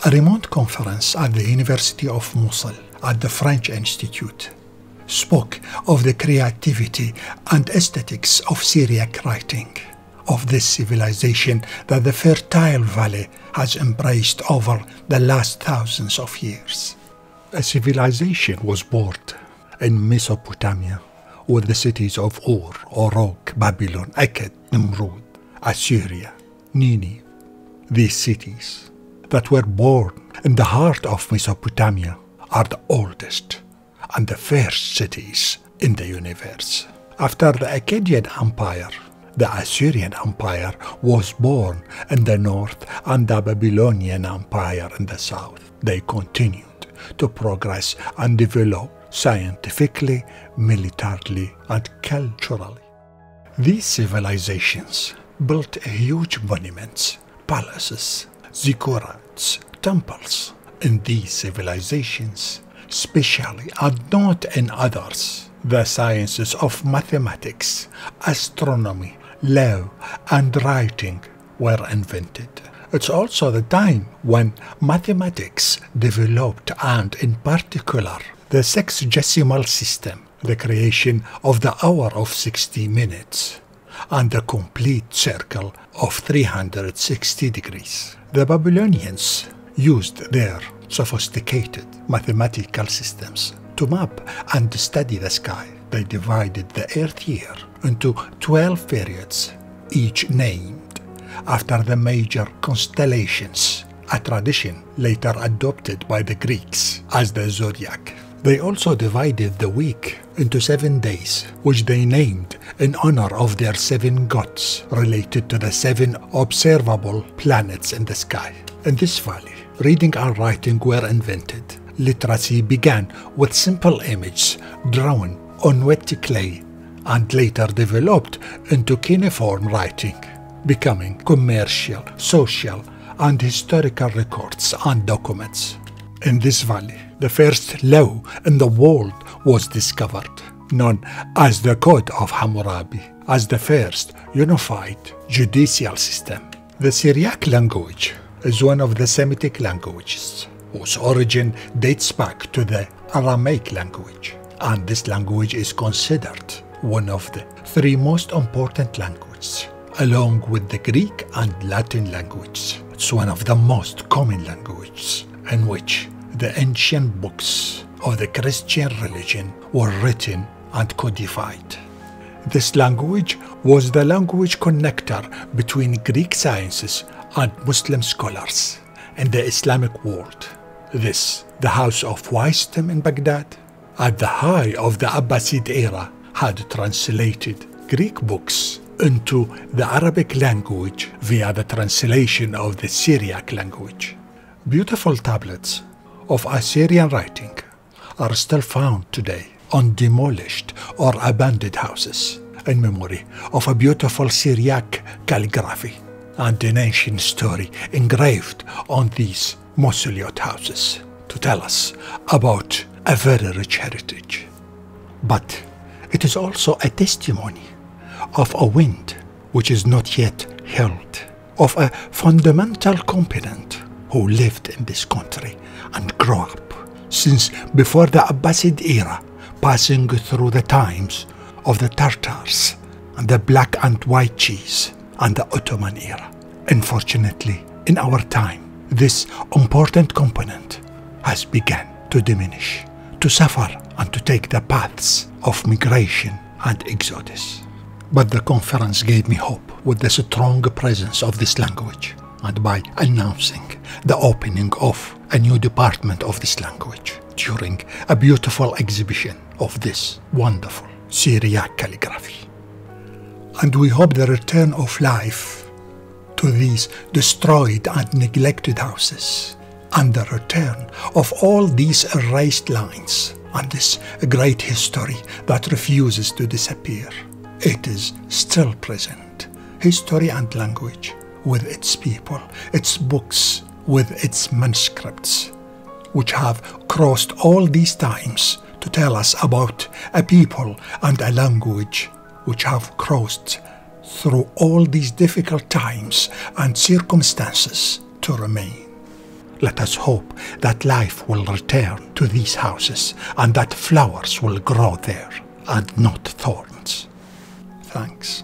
A remote conference at the University of Mosul at the French Institute spoke of the creativity and aesthetics of Syriac writing, of this civilization that the fertile valley has embraced over the last thousands of years. A civilization was born in Mesopotamia, with the cities of Ur, Uruk, Babylon, Akkad, Nimrud, Assyria, Nineveh. These cities that were born in the heart of Mesopotamia are the oldest and the first cities in the universe. After the Akkadian Empire, the Assyrian Empire was born in the north and the Babylonian Empire in the south. They continued to progress and develop scientifically, militarily, and culturally. These civilizations built huge monuments, palaces, ziggurats, temples. In these civilizations, especially and not in others, the sciences of mathematics, astronomy, law, and writing were invented. It's also the time when mathematics developed, and in particular the sexagesimal system, the creation of the hour of 60 minutes, and the complete circle of 360 degrees. The Babylonians used their sophisticated mathematical systems to map and study the sky. They divided the Earth year into 12 periods, each named after the major constellations, a tradition later adopted by the Greeks as the Zodiac. They also divided the week into 7 days, which they named in honor of their 7 gods related to the 7 observable planets in the sky. In this valley, reading and writing were invented. Literacy began with simple images drawn on wet clay and later developed into cuneiform writing, becoming commercial, social, and historical records and documents. In this valley, the first law in the world was discovered, known as the Code of Hammurabi, as the first unified judicial system. The Syriac language is one of the Semitic languages, whose origin dates back to the Aramaic language, and this language is considered one of the 3 most important languages, along with the Greek and Latin languages. It's one of the most common languages in which the ancient books of the Christian religion were written and codified. This language was the language connector between Greek sciences and Muslim scholars in the Islamic world. This, the house of wisdom in Baghdad, at the height of the Abbasid era, had translated Greek books into the Arabic language via the translation of the Syriac language. Beautiful tablets of Assyrian writing are still found today on demolished or abandoned houses in memory of a beautiful Syriac calligraphy and an ancient story engraved on these mausoleum houses to tell us about a very rich heritage. But it is also a testimony of a wind which is not yet held, of a fundamental component who lived in this country and grew up since before the Abbasid era, passing through the times of the Tartars and the black and white cheese and the Ottoman era. Unfortunately, in our time, this important component has begun to diminish, to suffer and to take the paths of migration and exodus. But the conference gave me hope with the strong presence of this language, and by announcing the opening of a new department of this language during a beautiful exhibition of this wonderful Syriac calligraphy. And we hope the return of life to these destroyed and neglected houses, and the return of all these erased lines and this great history that refuses to disappear. It is still present, history and language, with its people, its books, with its manuscripts, which have crossed all these times to tell us about a people and a language which have crossed through all these difficult times and circumstances to remain. Let us hope that life will return to these houses and that flowers will grow there and not thorns. Thanks.